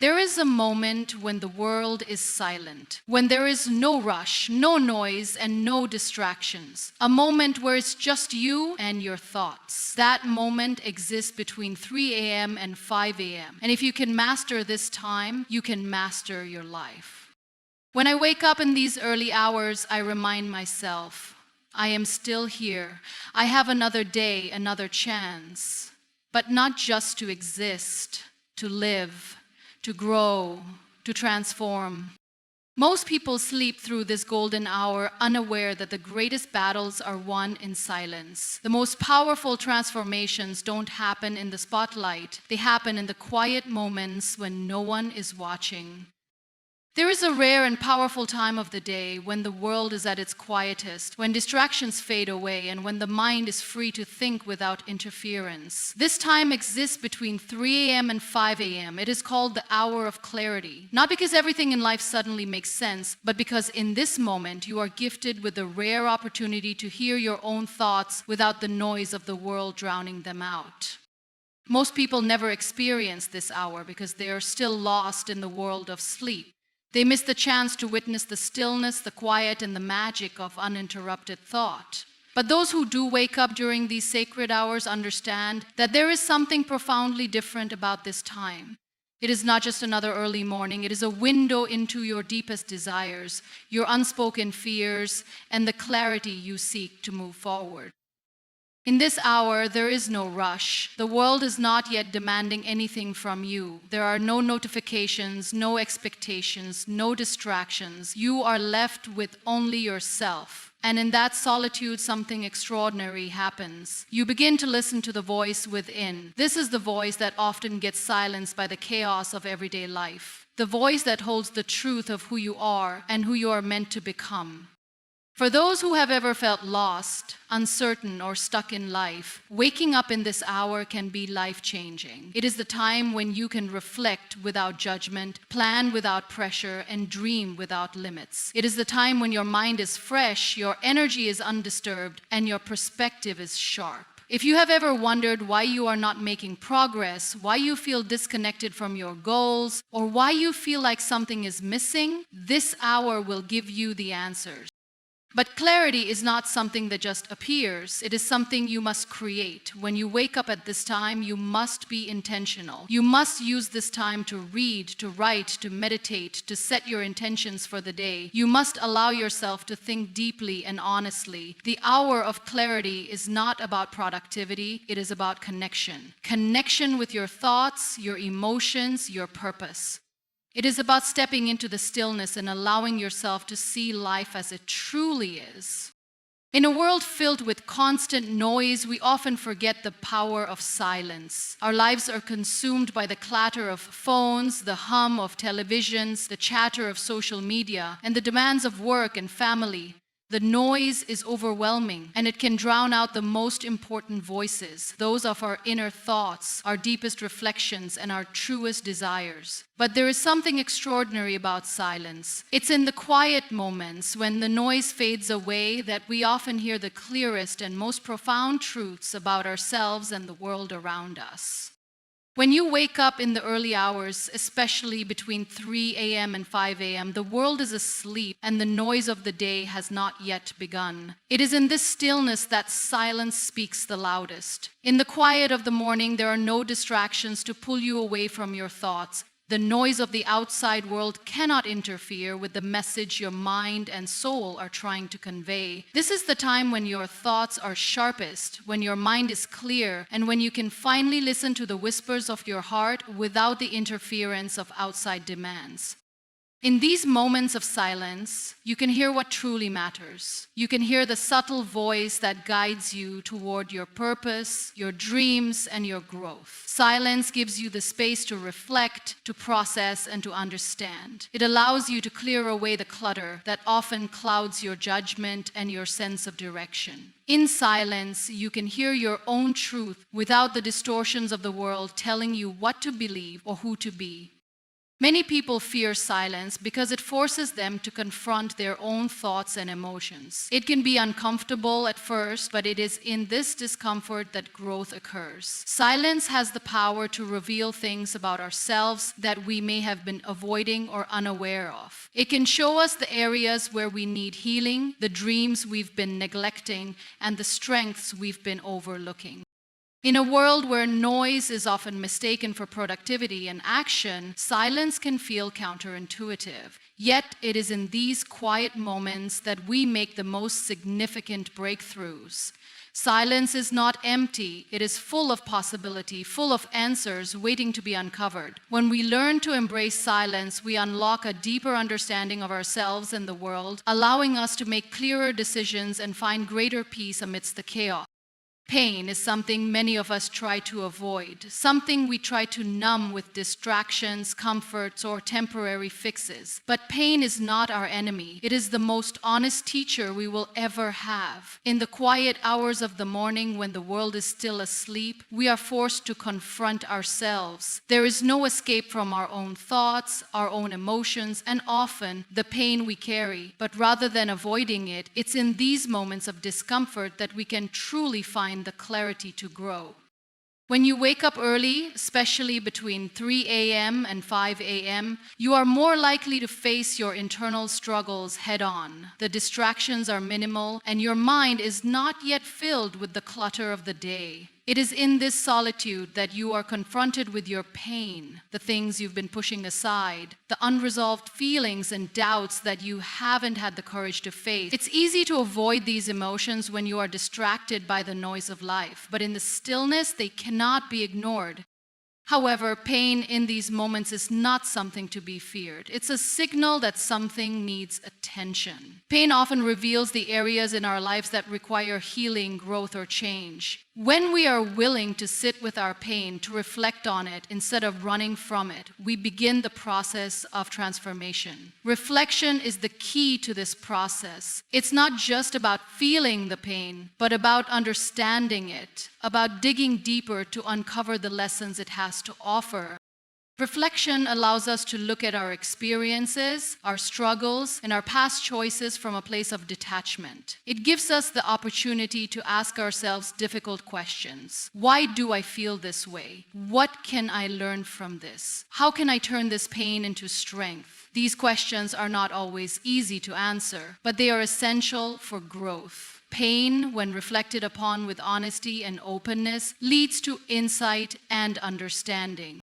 There is a moment when the world is silent, when there is no rush, no noise, and no distractions. A moment where it's just you and your thoughts. That moment exists between 3 a.m. and 5 a.m. And if you can master this time, you can master your life. When I wake up in these early hours, I remind myself, I am still here. I have another day, another chance. But not just to exist, to live, to grow, to transform. Most people sleep through this golden hour unaware that the greatest battles are won in silence. The most powerful transformations don't happen in the spotlight. They happen in the quiet moments when no one is watching. There is a rare and powerful time of the day when the world is at its quietest, when distractions fade away, and when the mind is free to think without interference. This time exists between 3 a.m. and 5 a.m. It is called the hour of clarity. Not because everything in life suddenly makes sense, but because in this moment you are gifted with the rare opportunity to hear your own thoughts without the noise of the world drowning them out. Most people never experience this hour because they are still lost in the world of sleep. They miss the chance to witness the stillness, the quiet, and the magic of uninterrupted thought. But those who do wake up during these sacred hours understand that there is something profoundly different about this time. It is not just another early morning, it is a window into your deepest desires, your unspoken fears, and the clarity you seek to move forward. In this hour, there is no rush. The world is not yet demanding anything from you. There are no notifications, no expectations, no distractions. You are left with only yourself. And in that solitude, something extraordinary happens. You begin to listen to the voice within. This is the voice that often gets silenced by the chaos of everyday life. The voice that holds the truth of who you are and who you are meant to become. For those who have ever felt lost, uncertain, or stuck in life, waking up in this hour can be life-changing. It is the time when you can reflect without judgment, plan without pressure, and dream without limits. It is the time when your mind is fresh, your energy is undisturbed, and your perspective is sharp. If you have ever wondered why you are not making progress, why you feel disconnected from your goals, or why you feel like something is missing, this hour will give you the answers. But clarity is not something that just appears. It is something you must create. When you wake up at this time, you must be intentional. You must use this time to read, to write, to meditate, to set your intentions for the day. You must allow yourself to think deeply and honestly. The hour of clarity is not about productivity. It is about connection. Connection with your thoughts, your emotions, your purpose. It is about stepping into the stillness and allowing yourself to see life as it truly is. In a world filled with constant noise, we often forget the power of silence. Our lives are consumed by the clatter of phones, the hum of televisions, the chatter of social media, and the demands of work and family. The noise is overwhelming, and it can drown out the most important voices, those of our inner thoughts, our deepest reflections, and our truest desires. But there is something extraordinary about silence. It's in the quiet moments, when the noise fades away, that we often hear the clearest and most profound truths about ourselves and the world around us. When you wake up in the early hours, especially between 3 a.m. and 5 a.m., the world is asleep and the noise of the day has not yet begun. It is in this stillness that silence speaks the loudest. In the quiet of the morning, there are no distractions to pull you away from your thoughts. The noise of the outside world cannot interfere with the message your mind and soul are trying to convey. This is the time when your thoughts are sharpest, when your mind is clear, and when you can finally listen to the whispers of your heart without the interference of outside demands. In these moments of silence, you can hear what truly matters. You can hear the subtle voice that guides you toward your purpose, your dreams, and your growth. Silence gives you the space to reflect, to process, and to understand. It allows you to clear away the clutter that often clouds your judgment and your sense of direction. In silence, you can hear your own truth without the distortions of the world telling you what to believe or who to be. Many people fear silence because it forces them to confront their own thoughts and emotions. It can be uncomfortable at first, but it is in this discomfort that growth occurs. Silence has the power to reveal things about ourselves that we may have been avoiding or unaware of. It can show us the areas where we need healing, the dreams we've been neglecting, and the strengths we've been overlooking. In a world where noise is often mistaken for productivity and action, silence can feel counterintuitive. Yet it is in these quiet moments that we make the most significant breakthroughs. Silence is not empty, it is full of possibility, full of answers waiting to be uncovered. When we learn to embrace silence, we unlock a deeper understanding of ourselves and the world, allowing us to make clearer decisions and find greater peace amidst the chaos. Pain is something many of us try to avoid, something we try to numb with distractions, comforts, or temporary fixes. But pain is not our enemy. It is the most honest teacher we will ever have. In the quiet hours of the morning when the world is still asleep, we are forced to confront ourselves. There is no escape from our own thoughts, our own emotions, and often the pain we carry. But rather than avoiding it, it's in these moments of discomfort that we can truly find the clarity to grow. When you wake up early, especially between 3 a.m. and 5 a.m., you are more likely to face your internal struggles head on. The distractions are minimal, and your mind is not yet filled with the clutter of the day. It is in this solitude that you are confronted with your pain, the things you've been pushing aside, the unresolved feelings and doubts that you haven't had the courage to face. It's easy to avoid these emotions when you are distracted by the noise of life, but in the stillness, they cannot be ignored. However, pain in these moments is not something to be feared. It's a signal that something needs attention. Pain often reveals the areas in our lives that require healing, growth, or change. When we are willing to sit with our pain, to reflect on it instead of running from it, we begin the process of transformation. Reflection is the key to this process. It's not just about feeling the pain, but about understanding it, about digging deeper to uncover the lessons it has to offer. Reflection allows us to look at our experiences, our struggles, and our past choices from a place of detachment. It gives us the opportunity to ask ourselves difficult questions. Why do I feel this way? What can I learn from this? How can I turn this pain into strength? These questions are not always easy to answer, but they are essential for growth. Pain, when reflected upon with honesty and openness, leads to insight and understanding.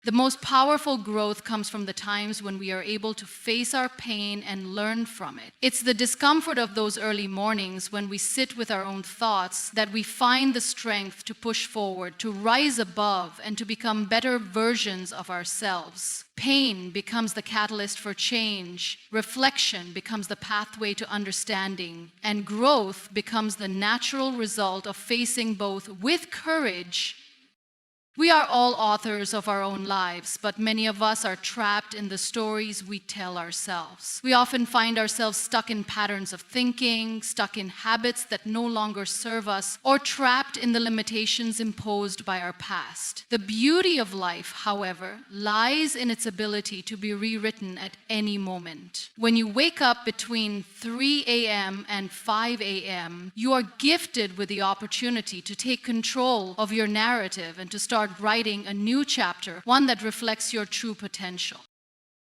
The most powerful growth comes from the times when we are able to face our pain and learn from it. It's the discomfort of those early mornings when we sit with our own thoughts that we find the strength to push forward, to rise above, and to become better versions of ourselves. Pain becomes the catalyst for change, reflection becomes the pathway to understanding, and growth becomes the natural result of facing both with courage. We are all authors of our own lives, but many of us are trapped in the stories we tell ourselves. We often find ourselves stuck in patterns of thinking, stuck in habits that no longer serve us, or trapped in the limitations imposed by our past. The beauty of life, however, lies in its ability to be rewritten at any moment. When you wake up between 3 a.m. and 5 a.m., you are gifted with the opportunity to take control of your narrative and to start writing a new chapter, one that reflects your true potential.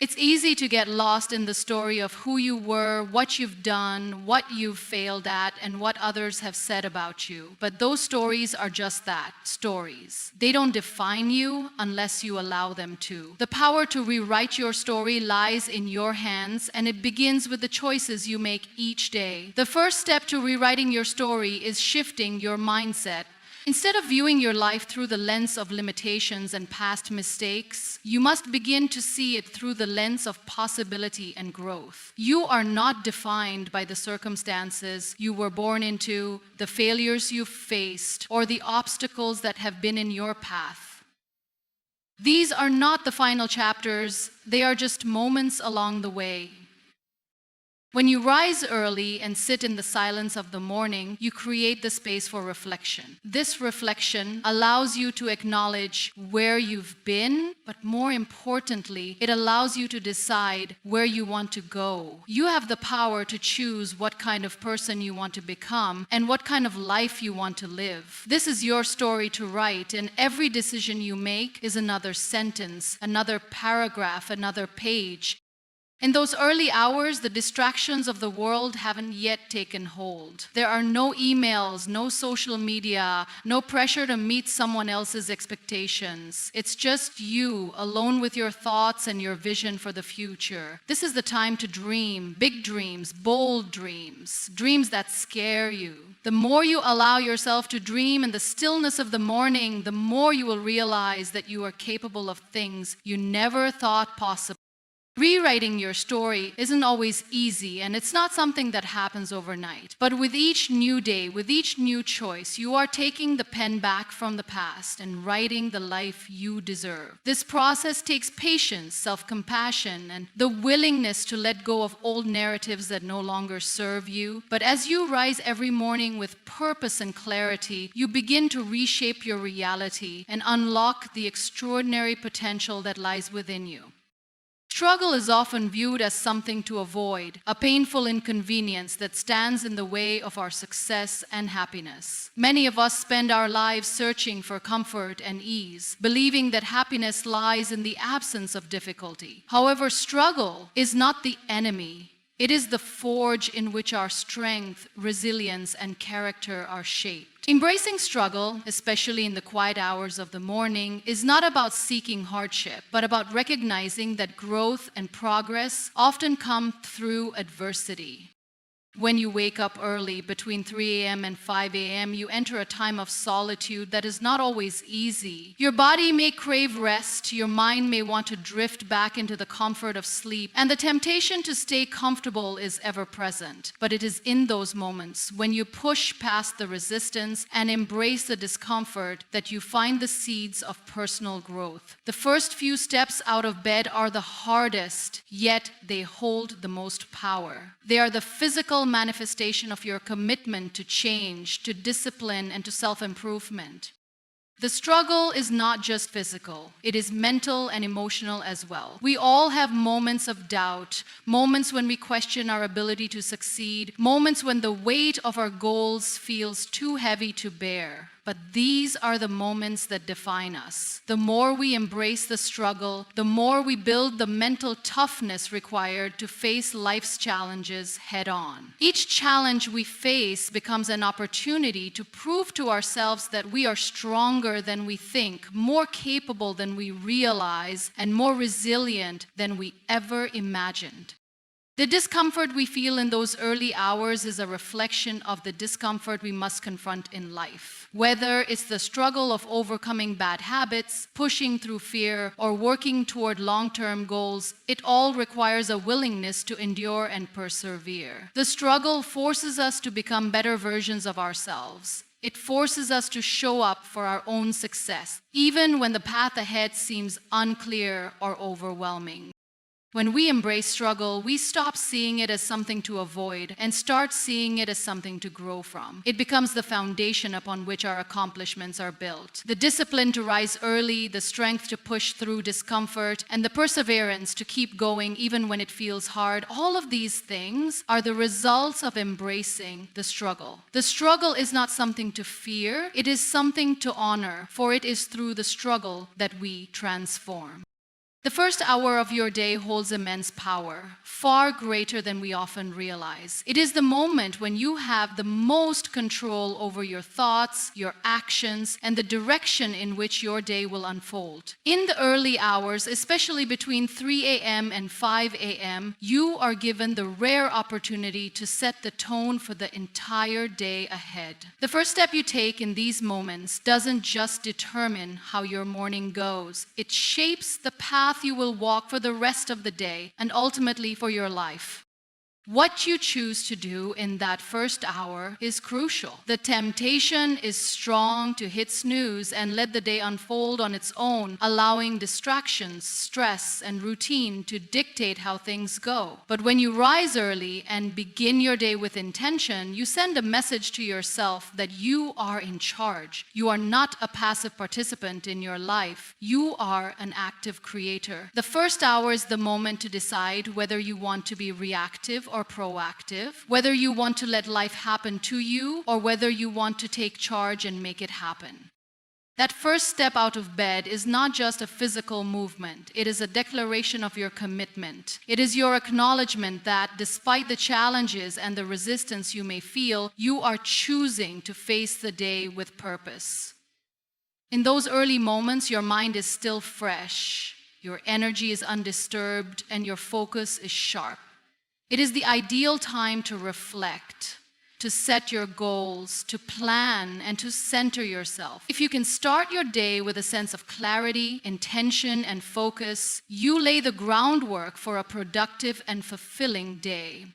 It's easy to get lost in the story of who you were, what you've done, what you've failed at, and what others have said about you. But those stories are just that, stories. They don't define you unless you allow them to. The power to rewrite your story lies in your hands, and it begins with the choices you make each day. The first step to rewriting your story is shifting your mindset. Instead of viewing your life through the lens of limitations and past mistakes, you must begin to see it through the lens of possibility and growth. You are not defined by the circumstances you were born into, the failures you've faced, or the obstacles that have been in your path. These are not the final chapters, they are just moments along the way. When you rise early and sit in the silence of the morning, you create the space for reflection. This reflection allows you to acknowledge where you've been, but more importantly, it allows you to decide where you want to go. You have the power to choose what kind of person you want to become and what kind of life you want to live. This is your story to write, and every decision you make is another sentence, another paragraph, another page. In those early hours, the distractions of the world haven't yet taken hold. There are no emails, no social media, no pressure to meet someone else's expectations. It's just you, alone with your thoughts and your vision for the future. This is the time to dream, big dreams, bold dreams, dreams that scare you. The more you allow yourself to dream in the stillness of the morning, the more you will realize that you are capable of things you never thought possible. Rewriting your story isn't always easy, and it's not something that happens overnight. But with each new day, with each new choice, you are taking the pen back from the past and writing the life you deserve. This process takes patience, self-compassion, and the willingness to let go of old narratives that no longer serve you. But as you rise every morning with purpose and clarity, you begin to reshape your reality and unlock the extraordinary potential that lies within you. Struggle is often viewed as something to avoid, a painful inconvenience that stands in the way of our success and happiness. Many of us spend our lives searching for comfort and ease, believing that happiness lies in the absence of difficulty. However, struggle is not the enemy. It is the forge in which our strength, resilience, and character are shaped. Embracing struggle, especially in the quiet hours of the morning, is not about seeking hardship, but about recognizing that growth and progress often come through adversity. When you wake up early, between 3 a.m. and 5 a.m., you enter a time of solitude that is not always easy. Your body may crave rest, your mind may want to drift back into the comfort of sleep, and the temptation to stay comfortable is ever present. But it is in those moments, when you push past the resistance and embrace the discomfort, that you find the seeds of personal growth. The first few steps out of bed are the hardest, yet they hold the most power. They are the physical manifestation of your commitment to change, to discipline, and to self-improvement. The struggle is not just physical, it is mental and emotional as well. We all have moments of doubt, moments when we question our ability to succeed, moments when the weight of our goals feels too heavy to bear. But these are the moments that define us. The more we embrace the struggle, the more we build the mental toughness required to face life's challenges head on. Each challenge we face becomes an opportunity to prove to ourselves that we are stronger than we think, more capable than we realize, and more resilient than we ever imagined. The discomfort we feel in those early hours is a reflection of the discomfort we must confront in life. Whether it's the struggle of overcoming bad habits, pushing through fear, or working toward long-term goals, it all requires a willingness to endure and persevere. The struggle forces us to become better versions of ourselves. It forces us to show up for our own success, even when the path ahead seems unclear or overwhelming. When we embrace struggle, we stop seeing it as something to avoid and start seeing it as something to grow from. It becomes the foundation upon which our accomplishments are built. The discipline to rise early, the strength to push through discomfort, and the perseverance to keep going even when it feels hard, all of these things are the results of embracing the struggle. The struggle is not something to fear, it is something to honor, for it is through the struggle that we transform. The first hour of your day holds immense power, far greater than we often realize. It is the moment when you have the most control over your thoughts, your actions, and the direction in which your day will unfold. In the early hours, especially between 3 a.m. and 5 a.m., you are given the rare opportunity to set the tone for the entire day ahead. The first step you take in these moments doesn't just determine how your morning goes. It shapes the path you will walk for the rest of the day and ultimately for your life. What you choose to do in that first hour is crucial. The temptation is strong to hit snooze and let the day unfold on its own, allowing distractions, stress, and routine to dictate how things go. But when you rise early and begin your day with intention, you send a message to yourself that you are in charge. You are not a passive participant in your life. You are an active creator. The first hour is the moment to decide whether you want to be reactive or proactive, whether you want to let life happen to you or whether you want to take charge and make it happen. That first step out of bed is not just a physical movement. It is a declaration of your commitment. It is your acknowledgement that despite the challenges and the resistance you may feel, you are choosing to face the day with purpose. In those early moments, your mind is still fresh, your energy is undisturbed, and your focus is sharp. It is the ideal time to reflect, to set your goals, to plan, and to center yourself. If you can start your day with a sense of clarity, intention, and focus, you lay the groundwork for a productive and fulfilling day.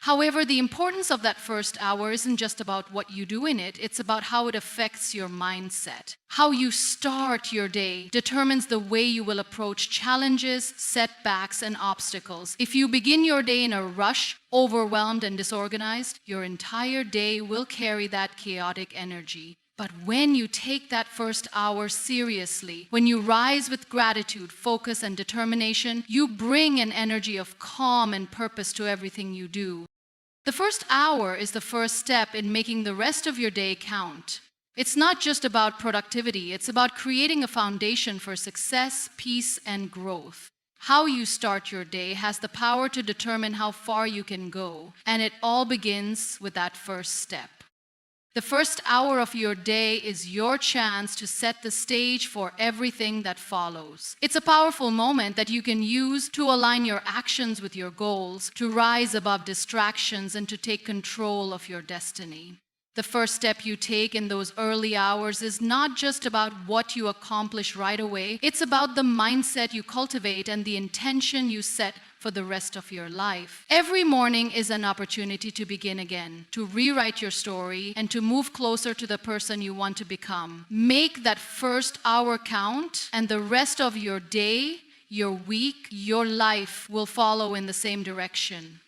However, the importance of that first hour isn't just about what you do in it, it's about how it affects your mindset. How you start your day determines the way you will approach challenges, setbacks, and obstacles. If you begin your day in a rush, overwhelmed and disorganized, your entire day will carry that chaotic energy. But when you take that first hour seriously, when you rise with gratitude, focus, and determination, you bring an energy of calm and purpose to everything you do. The first hour is the first step in making the rest of your day count. It's not just about productivity, it's about creating a foundation for success, peace, and growth. How you start your day has the power to determine how far you can go, and it all begins with that first step. The first hour of your day is your chance to set the stage for everything that follows. It's a powerful moment that you can use to align your actions with your goals, to rise above distractions, and to take control of your destiny. The first step you take in those early hours is not just about what you accomplish right away. It's about the mindset you cultivate and the intention you set for the rest of your life. Every morning is an opportunity to begin again, to rewrite your story, and to move closer to the person you want to become. Make that first hour count, and the rest of your day, your week, your life will follow in the same direction.